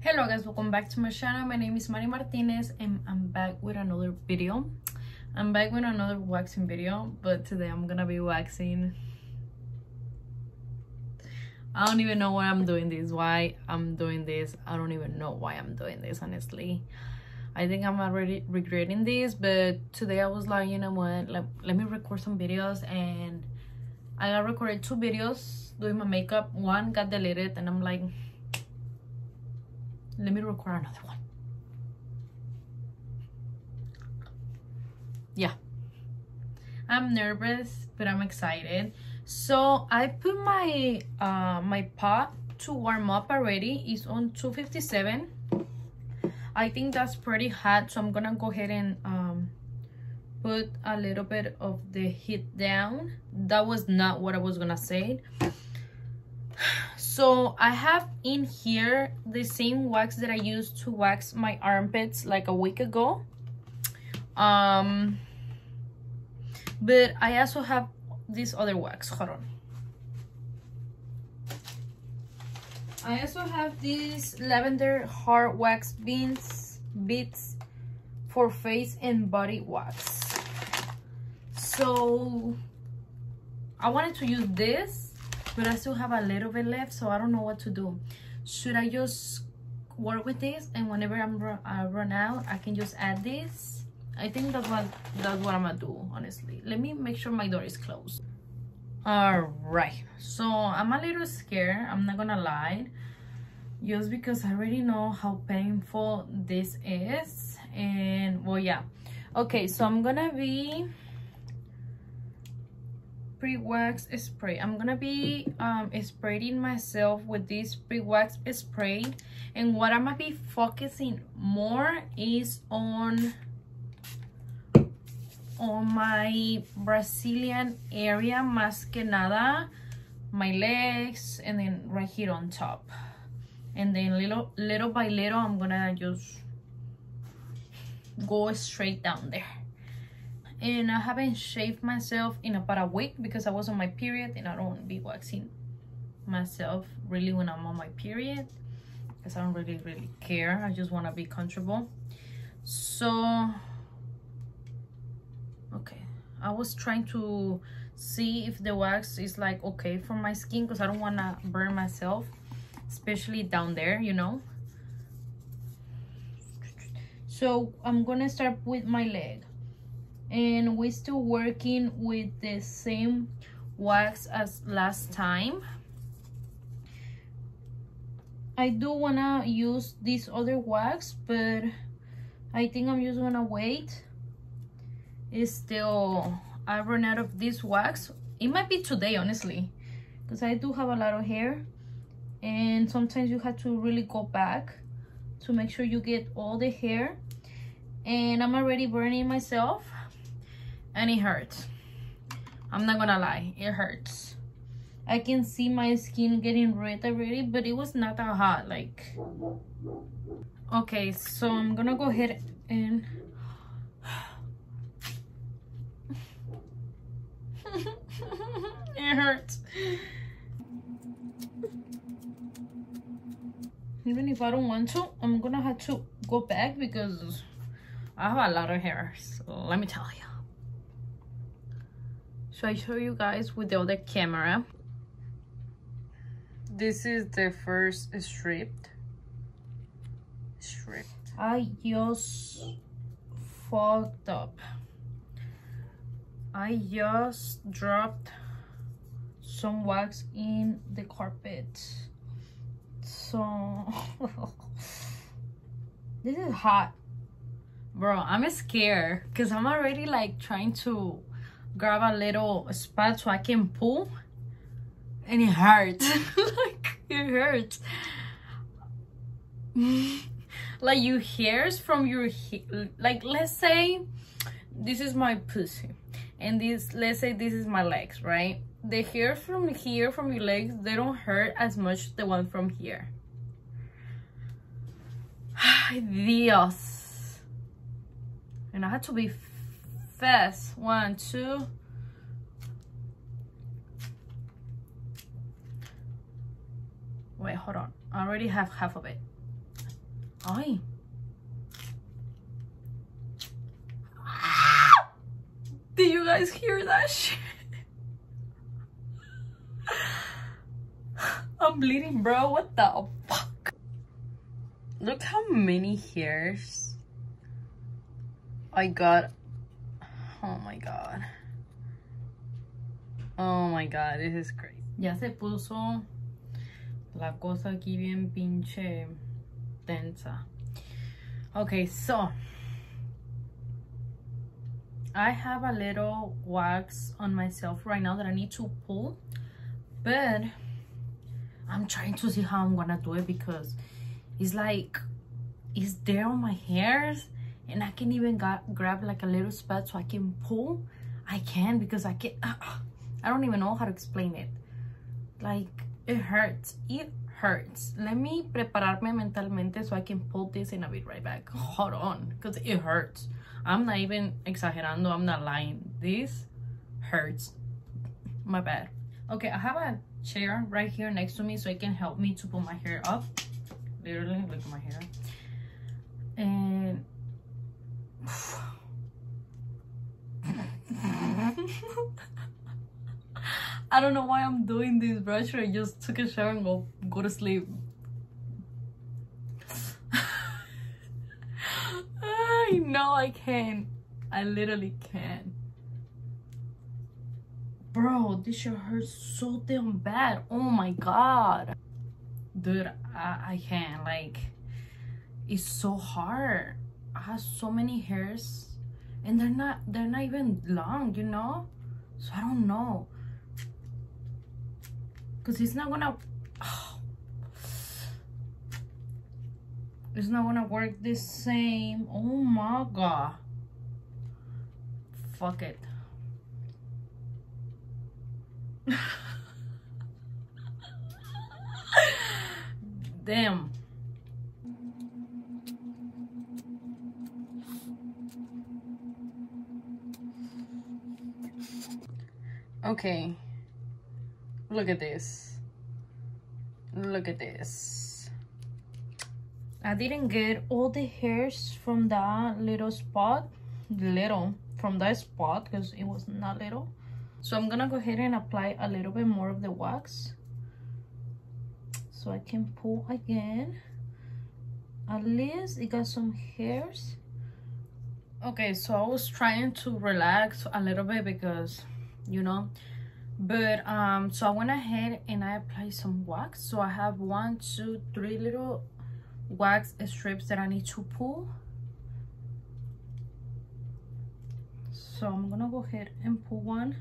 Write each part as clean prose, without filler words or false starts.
Hello guys, welcome back to my channel. My name is Mari Martinez and I'm back with another video. I'm back with another waxing video, but today I'm gonna be waxing. I don't even know why I'm doing this, I don't even know why I'm doing this, honestly. I think I'm already regretting this, but today I was like, you know what, let me record some videos, and I got recorded 2 videos doing my makeup. One got deleted and I'm like, let me record another one. Yeah, I'm nervous, but I'm excited. So I put my my pot to warm up already. It's on 257. I think that's pretty hot, so I'm gonna go ahead and put a little bit of the heat down. That was not what I was gonna say. So I have in here the same wax that I used to wax my armpits like a week ago. But I also have this other wax. Hold on. I also have these lavender hard wax beads for face and body wax. So I wanted to use this, but I still have a little bit left, so I don't know what to do. Should I just work with this, and whenever I run out, I can just add this? I think that's what I'm gonna do, honestly. Let me make sure my door is closed. All right, so I'm a little scared, I'm not gonna lie, just because I already know how painful this is. And well, yeah, okay, so I'm gonna be pre-wax spray. I'm gonna be spraying myself with this pre-wax spray, and what I'm gonna be focusing more is on my Brazilian area, más que nada my legs, and then right here on top, and then little by little I'm gonna just go straight down there. And I haven't shaved myself in about a week because I was on my period, and I don't want to be waxing myself really when I'm on my period because I don't really care. I just want to be comfortable. So okay, I was trying to see if the wax is like okay for my skin, because I don't want to burn myself, especially down there, you know. So I'm gonna start with my leg, and we're still working with the same wax as last time. I do wanna use this other wax, but I think I'm just gonna wait. It's still, I run out of this wax. It might be today, honestly, because I do have a lot of hair, and sometimes you have to really go back to make sure you get all the hair. And I'm already burning myself, and it hurts. I'm not gonna lie, it hurts. I can see my skin getting red already, but it was not that hot, like. Okay, so I'm gonna go ahead and it hurts. Even if I don't want to, I'm gonna have to go back because I have a lot of hair, so let me tell you. So I show you guys with the other camera. This is the first strip. I just fucked up. I just dropped some wax in the carpet. So this is hot, bro. I'm scared because I'm already like trying to grab a little spot so I can pull, and it hurts. Like, it hurts. Like your hairs from your like, let's say this is my pussy, and this, let's say this is my legs, right? The hair from here from your legs, they don't hurt as much the one from here. Dios. And I had to be fast. 1, 2. Wait, hold on. I already have half of it. Ay. Did you guys hear that shit? I'm bleeding, bro. What the fuck? Look how many hairs I got. Oh my god. Oh my god, this is crazy. Ya se puso la cosa aquí bien pinche tensa. Okay, so I have a little wax on myself right now that I need to pull, but I'm trying to see how I'm gonna do it because it's like it's there on my hairs and I can even grab like a little spot so I can pull. I can because I can I don't even know how to explain it. Like it hurts. It hurts. Let me prepararme mentalmente so I can pull this and I'll be right back. Hold on, because it hurts. I'm not even exagerando. I'm not lying. This hurts. My bad. Okay, I have a chair right here next to me so it can help me to pull my hair up. Literally, look at my hair. And I don't know why I'm doing this, bro. I should have just took a shower and go to sleep. I know I can. I literally can. Bro, this shit hurts so damn bad. Oh my god. Dude, I can't. Like, it's so hard. I have so many hairs and they're not even long, you know? So I don't know. Cause it's not gonna it's not gonna work the same. Oh my god. Fuck it. Damn. Okay. Look at this. Look at this. I didn't get all the hairs from that little spot. From that spot because it was not little. So I'm gonna go ahead and apply a little bit more of the wax so I can pull again. At least it got some hairs. Okay, so I was trying to relax a little bit because, you know, but so I went ahead and I applied some wax. So I have 1, 2, 3 little wax strips that I need to pull. So I'm gonna go ahead and pull one.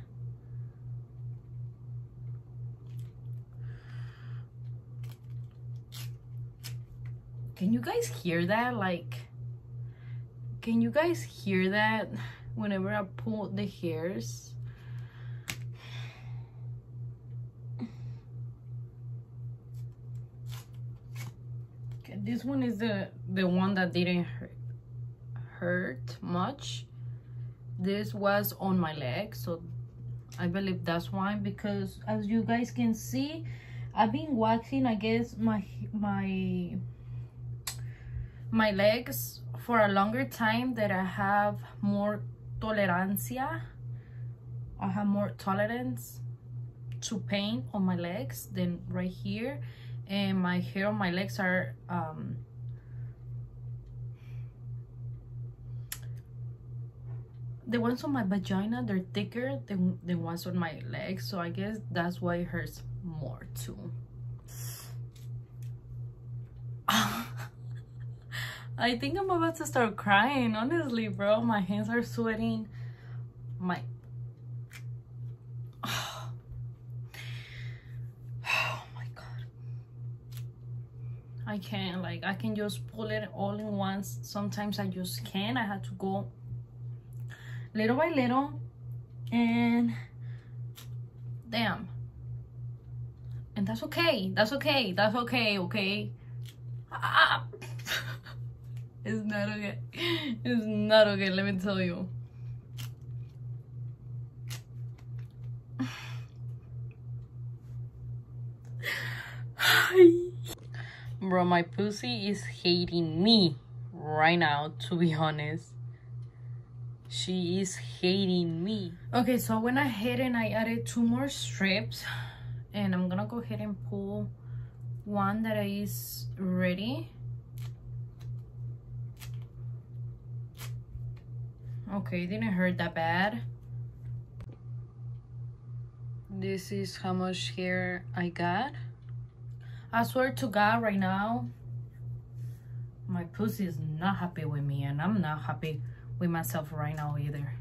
Can you guys hear that? Like, can you guys hear that whenever I pull the hairs? Okay, this one is the one that didn't hurt much. This was on my leg, so I believe that's why, because as you guys can see, I've been waxing, I guess, my legs for a longer time, that I have more tolerancia. I have more tolerance to pain on my legs than right here, and my hair on my legs are the ones on my vagina, they're thicker than the ones on my legs, so I guess that's why it hurts more too. I think I'm about to start crying, honestly, bro. My hands are sweating. Oh my god. I can't, like, I can just pull it all in once. Sometimes I just can't. I have to go little by little, and damn. And that's okay. That's okay. That's okay, okay? Ah. It's not okay. It's not okay, let me tell you. Bro, my pussy is hating me right now, to be honest. She is hating me. Okay, so I went ahead and I added 2 more strips, and I'm gonna go ahead and pull one that is ready. Okay, didn't hurt that bad. This is how much hair I got. I swear to God, right now, my pussy is not happy with me, and I'm not happy with myself right now either.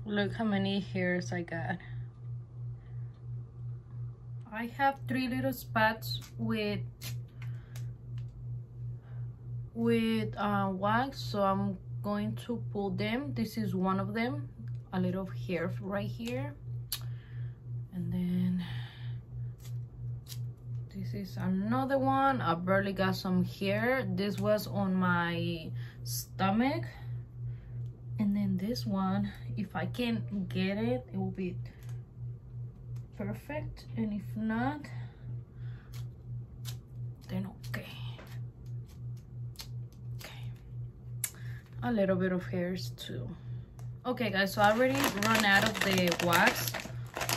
Look how many hairs I got. I have 3 little spots with wax, so I'm going to pull them. This is one of them, a little hair right here, and then this is another one. I barely got some hair. This was on my stomach, and then this one, if I can get it, it will be perfect, and if not, then okay. A little bit of hairs too. Okay guys, so I already run out of the wax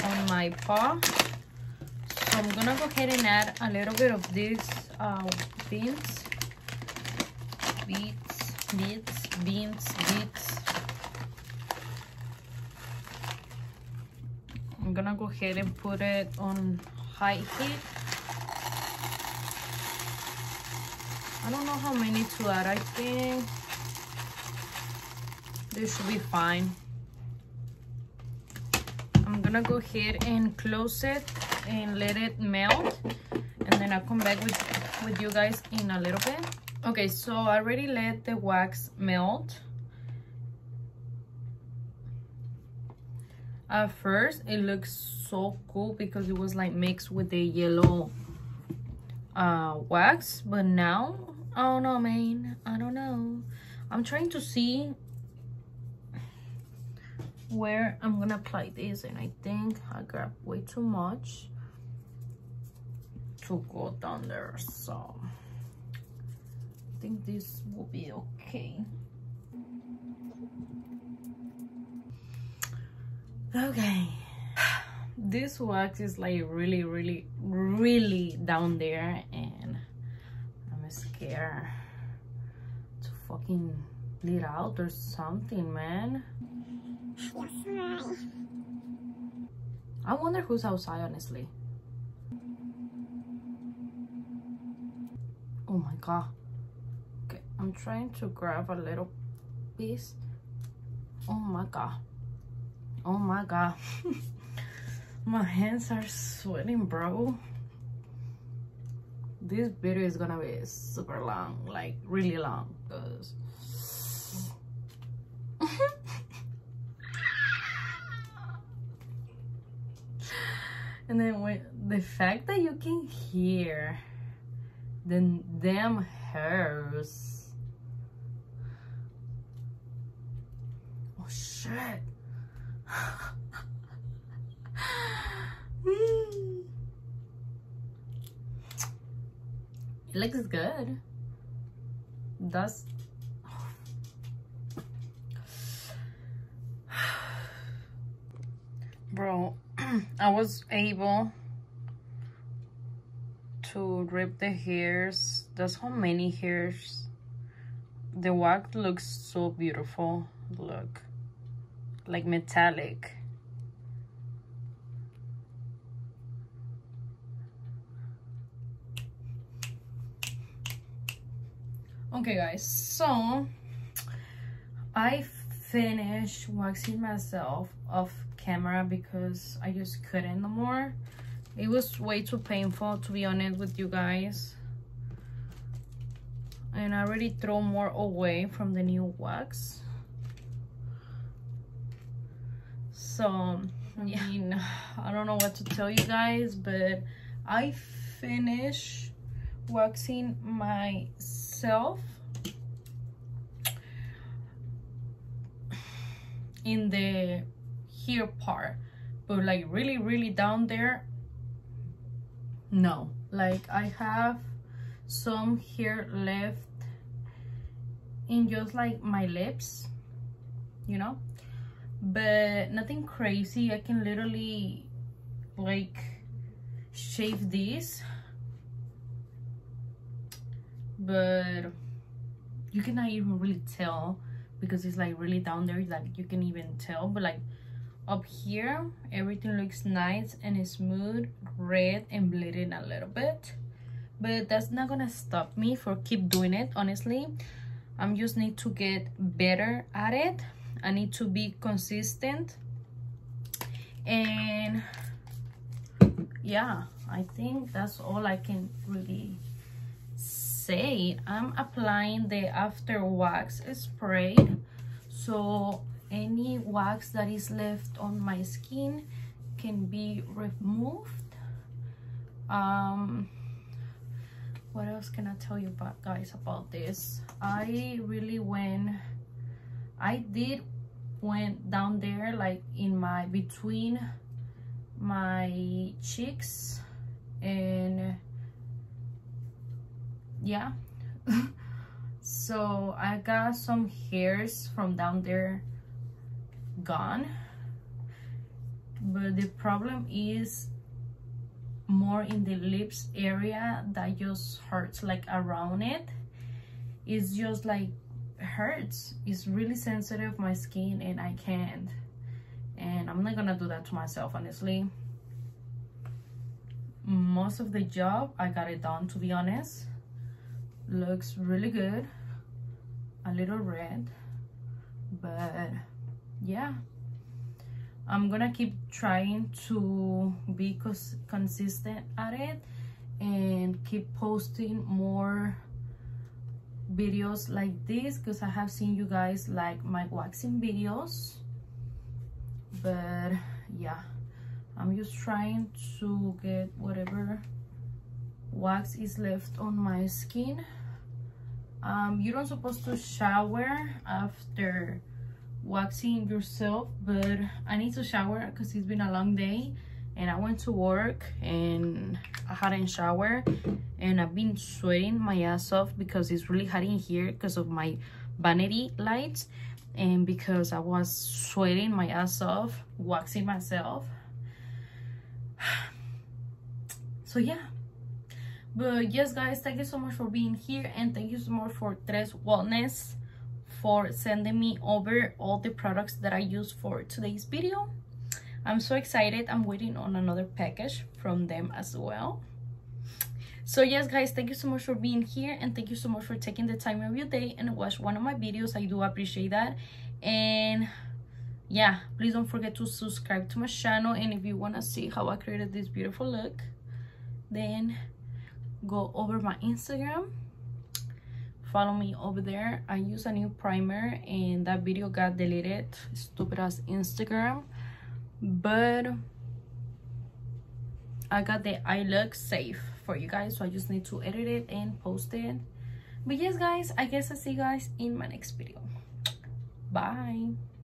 on my paw, so I'm gonna go ahead and add a little bit of these beans. I'm gonna go ahead and put it on high heat. I don't know how many to add. I think this should be fine. I'm gonna go ahead and close it and let it melt, and then I'll come back with you guys in a little bit. Okay, so I already let the wax melt. At first it looks so cool because it was like mixed with the yellow wax, but now I don't know, man. I don't know. I'm trying to see where I'm gonna apply this, and I think I grabbed way too much to go down there, so I think this will be okay. Okay, this wax is like really down there, and I'm scared to fucking bleed out or something, man. I wonder who's outside, honestly. Oh my god. Okay, I'm trying to grab a little piece. Oh my god. Oh my god. My hands are sweating, bro. This video is gonna be super long, like really long, because and then with the fact that you can hear the damn hairs. Oh shit. It looks good. That's bro, I was able to rip the hairs. That's how many hairs. The wax looks so beautiful. Look, like metallic. Okay guys, so I finished waxing myself off camera because I just couldn't no more. It was way too painful, to be honest with you guys, and I already throw more away from the new wax. So yeah, I mean, I don't know what to tell you guys, but I finished waxing myself in the here part, but like really down there, no. Like I have some hair left in just like my lips, you know, but nothing crazy. I can literally like shave this, but you cannot even really tell because it's like really down there, like you can even tell. But like up here, everything looks nice and smooth, red and bleeding a little bit, but that's not gonna stop me for keep doing it. Honestly, I'm just need to get better at it. I need to be consistent, and yeah, I think that's all I can really say. I'm applying the after wax spray, so any wax that is left on my skin can be removed. What else can I tell you about, guys, about this? I went down there, like in my between my cheeks, and yeah. So I got some hairs from down there gone, but the problem is more in the lips area that just hurts, like around it. It's just like hurts. It's really sensitive, my skin, and I can't, and I'm not gonna do that to myself. Honestly, most of the job I got it done, to be honest. Looks really good, a little red, but yeah, I'm gonna keep trying to be consistent at it and keep posting more videos like this, because I have seen you guys like my waxing videos. But yeah, I'm just trying to get whatever wax is left on my skin. You don't supposed to shower after waxing yourself, but I need to shower because it's been a long day and I went to work and I hadn't showered, and I've been sweating my ass off because it's really hot in here because of my vanity lights, and because I was sweating my ass off waxing myself. So yeah, but yes, guys, thank you so much for being here, and thank you so much for Tres Wellness for sending me over all the products that I use for today's video. I'm so excited. I'm waiting on another package from them as well. So yes, guys, thank you so much for being here, and thank you so much for taking the time of your day and watch one of my videos. I do appreciate that. And yeah, please don't forget to subscribe to my channel, and if you want to see how I created this beautiful look, then go over my Instagram, follow me over there. I use a new primer and that video got deleted, stupid ass Instagram, but I got the eye look safe for you guys, so I just need to edit it and post it. But yes, guys, I guess I'll see you guys in my next video. Bye.